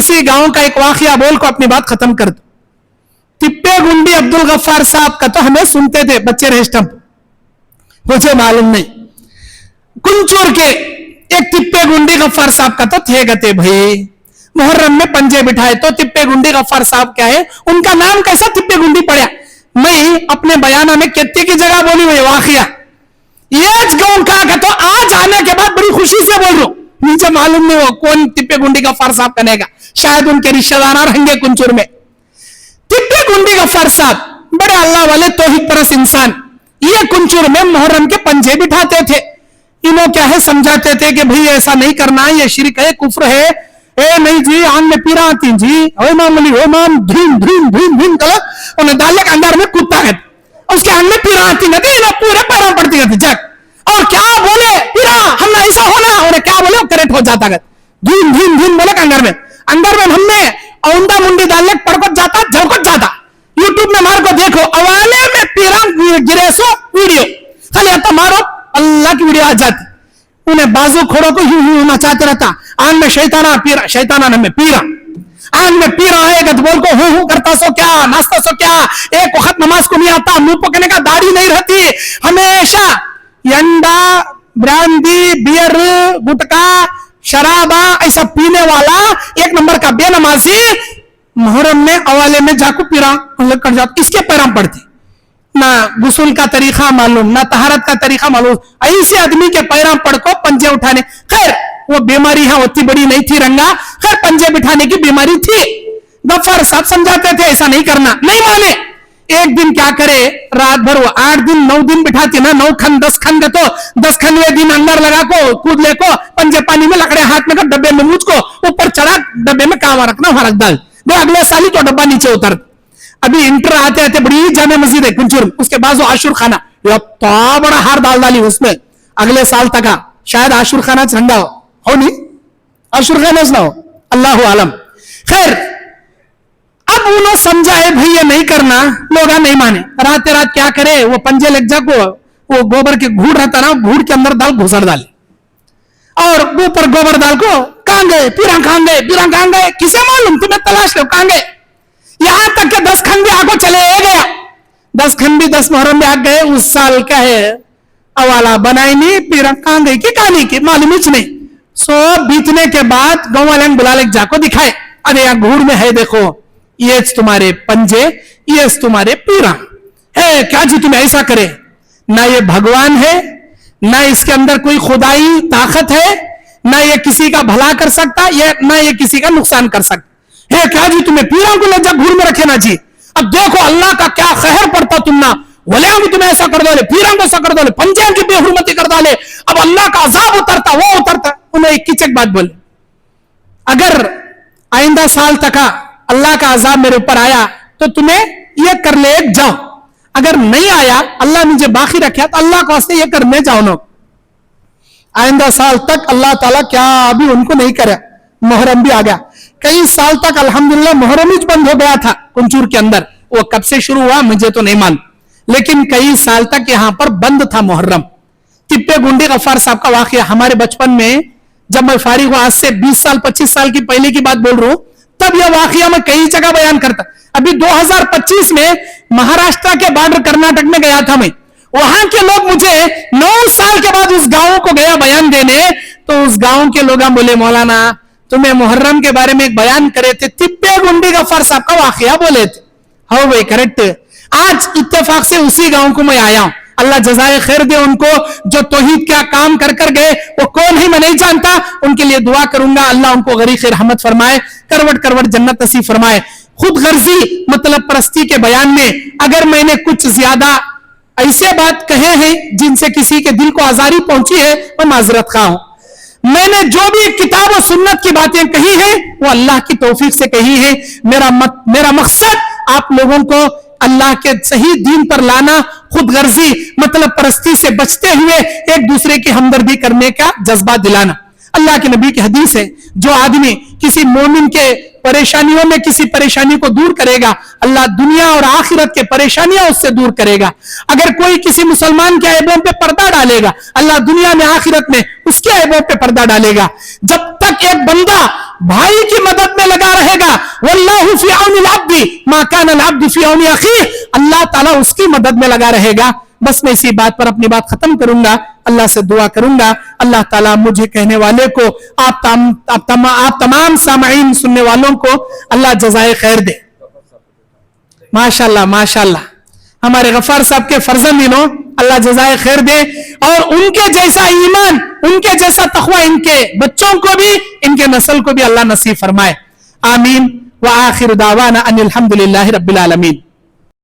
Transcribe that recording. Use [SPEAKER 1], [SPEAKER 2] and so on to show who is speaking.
[SPEAKER 1] इसी गांव का एक वाकया बोल को अपनी बात खत्म कर दो। तिप्पे गुंडी अब्दुल गफ्फार साहब का तो हमें सुनते थे बच्चे रहे स्टंप, मुझे मालूम नहीं। कुंचूर के एक तिप्पे गुंडी गफ्फार साहब का तो थे गते भाई, मुहर्रम में पंजे बिठाए तो तिप्पे गुंडी गफ्फार साहब क्या है, उनका नाम कैसा तिप्पे गुंडी पड़ा। मैं अपने बयाना में कितने की जगह बोली हुई वाकया ये गांव का तो आज आने के बाद बड़ी खुशी से बोल रहा हूं, मुझे मालूम नहीं हो कौन तिप्पे गुंडी गफ्फार साहब कनेगा, शायद उनके रिश्तेदार रहेंगे कुंचूर में। तिप्पे गुंडी गफ्फार साहब बड़े अल्लाह वाले तौहीद परस्त इंसान, ये कुंचूर में मुहर्रम के पंजे बिठाते थे। इन्हों क्या है समझाते थे कि भाई ऐसा नहीं करना, ये शिरक है, कुफ्र है। ए नहीं जी आंग में पीरा आती जी, ओ मामली ओ माम धीम धीम धीम धीम कल उन्हें डाले अंदर में कुत्ता है, उसके आंग में पीरा आती नहीं, ना पूरे पैरों पड़ती रहती जग। और क्या बोले पीरा हमने ऐसा होना, और क्या बोले करेक्ट हो जाता है, धीम धीम धीम बोले अंदर में हमने औंदा मुंडी डालने पड़को जाता झलको जाता। यूट्यूब में मार को देखो, अवाले में पीरा गिरे सो वीडियो खाली आता मारो अल्लाह की वीडियो आ जाती, उन्हें बाजू खोड़ो को यूं यूं नचाते रहता। आंग में शैताना पीरा, शैताना में पीरा, आंग में पीरा आएगा तो बोल को हूं हूं करता सो क्या, नाश्ता सो क्या, एक वक्त नमाज को नहीं आता, मुंह पकड़ने का दाढ़ी नहीं रहती, हमेशा यंडा ब्रांदी बियर गुटका शराबा ऐसा पीने वाला एक नंबर का बेनमाजी मुहर्रम में अवाले में जाको पीरा कर जाता। इसके पैराम पड़ती, ना गुस्ल का तरीका मालूम, ना तहारत का तरीका मालूम, ऐसे आदमी के पैराम पड़ को पंजे उठाने। खैर वो बीमारी है उतनी बड़ी नहीं थी रंगा, खैर पंजे बिठाने की बीमारी थी। गफ्फार साहब समझाते थे ऐसा नहीं करना, नहीं माने। एक दिन क्या करे, रात भर वो 8 दिन 9 दिन बिठाती ना, 9 खन 10 खन तो 10 खनवे दिन अंदर लगा को कूद ले को पंजे पानी में लकड़े हाथ में कर डब्बे में मुझ को ऊपर चढ़ा, डब्बे में कावा रखना वहां रख डाल दे, अगले साल ही तो डब्बा नीचे उतर। अभी इंटर आते आते बड़ी जामे मस्जिद है कुंचूर, उसके बाद आशुर खाना तो बड़ा हार डाल डाली उसमें, अगले साल तक शायद आशुर खाना ठंडा हो नहीं, आशुर खाना ना हो, अल्लाह आलम। खैर अब उन्होंने समझा है भाई ये नहीं करना, लोग नहीं माने। रात रात क्या करे, वो पंजे लग जा को वो गोबर के घूड़ रहता ना, घूड़ के अंदर दाल घुसड़ डाले और ऊपर गोबर डाल को कहां गए पीरा, कहां गए पीरा, कहां गए किसे मालूम, तुम्हें तलाश लो कहां गए। यहां तक के 10 खन भी आगो चले गया, 10 खन भी 10 मुहर्रम में आ गए। उस साल का है अवाला बनाई नहीं, पीरा कहां गई की कहानी की मालूम ही नहीं। सो बीतने के बाद गांव वाले बुला ले जाको दिखाए, अरे यार घूड़ में है देखो, ये तुम्हारे पंजे, ये तुम्हारे पीरा है, क्या जी तुम्हें ऐसा करे, ना ये भगवान है, ना इसके अंदर कोई खुदाई ताकत है, ना ये किसी का भला कर सकता, ये ना ये किसी का नुकसान कर सकता है, क्या जी तुम्हें पीरा को ले जा घूड़ में रखे ना जी। अब देखो अल्लाह का क्या कहर पड़ता तुम ना, वलिया भी तुम्हें ऐसा कर दो, पीरा को ऐसा कर दो, पंजे की बेहुरमती कर डाले, अब अल्लाह का अजाब उतरता वो उतरता। उन्हें एक किचक बात बोले, अगर आइंदा साल तक अल्लाह का अजाब मेरे ऊपर आया तो तुम्हें ये कर ले जाओ, अगर नहीं आया अल्लाह मुझे बाकी रखे तो अल्लाह को वास्ते ये करने जाओ ना। आइंदा साल तक अल्लाह ताला क्या अभी उनको नहीं करे, मुहर्रम भी आ गया। कई साल तक अल्हम्दुलिल्लाह मुहर्रम ही बंद हो गया था कुंचूर के अंदर, वो कब से शुरू हुआ मुझे तो नहीं मालूम, लेकिन कई साल तक यहां पर बंद था मुहर्रम। तिप्पे गुंडी गफ्फार साहब का वाकया हमारे बचपन में, जब मैं फारिग हुआ, आज से 20 साल 25 साल की पहले की बात बोल रहा हूं, तब यह वाकया मैं कई जगह बयान करता। अभी 2025 में महाराष्ट्र के बॉर्डर कर्नाटक में गया था मैं, वहां के लोग मुझे 9 साल के बाद उस गांव को गया बयान देने, तो उस गांव के लोग बोले मौलाना तुम्हें मुहर्रम के बारे में एक बयान करे थे, तिप्पे गुंडी गफ्फार साहब का वाकया बोले थे। हाँ भाई करेक्ट, आज इत्तेफाक से उसी गांव को मैं आया हूं, अल्लाह जज़ाए खैर दे उनको, जो तौहीद का काम कर कर गए, वो कौन है मैं नहीं जानता, उनके लिए दुआ करूंगा अल्लाह उनको गरीक़ रहमत फरमाए, करवट करवट जन्नत नसीब फरमाए। खुद गर्जी मतलब परस्ती के बयान में अगर मैंने कुछ ज्यादा ऐसे बात कहे हैं जिनसे किसी के दिल को आजारी पहुंची है, मैं माजरत खा हूं। मैंने जो भी किताब और सुन्नत की बातें कही है वो अल्लाह की तौफीक से कही है। मेरा मकसद आप लोगों को अल्लाह के सही दीन पर लाना, खुद गर्जी मतलब परस्ती से बचते हुए एक दूसरे की हमदर्दी करने का जज्बा दिलाना। अल्लाह के नबी की हदीस है, जो आदमी किसी मोमिन के परेशानियों में किसी परेशानी को दूर करेगा, अल्लाह दुनिया और आखिरत के परेशानियां उससे दूर करेगा। अगर कोई किसी मुसलमान के ऐबों पे पर्दा डालेगा, अल्लाह दुनिया में आखिरत में उसके ऐबों पे पर्दा डालेगा। जब तक एक बंदा भाई की मदद में लगा रहेगा, वल्लाहु फी औनिल अब्दी मा काना अल अब्दु फी औनि अखीह, अल्लाह ताला उसकी मदद में लगा रहेगा। बस मैं इसी बात पर अपनी बात खत्म करूंगा, अल्लाह से दुआ करूंगा, अल्लाह ताला मुझे कहने वाले को, आप तमाम सामईन सुनने वालों को अल्लाह जज़ाए खैर दे। माशाल्लाह माशाल्लाह, हमारे गफ्फार साहब के फर्जंदिनों अल्लाह जज़ाए खैर दे, और उनके जैसा ईमान, उनके जैसा तक़वा इनके बच्चों को भी, इनके नस्ल को भी अल्लाह नसीब फरमाए। आमीन। व आखिर दावाना अनिल हम्दुलिल्लाहि रब्बिल आलमीन।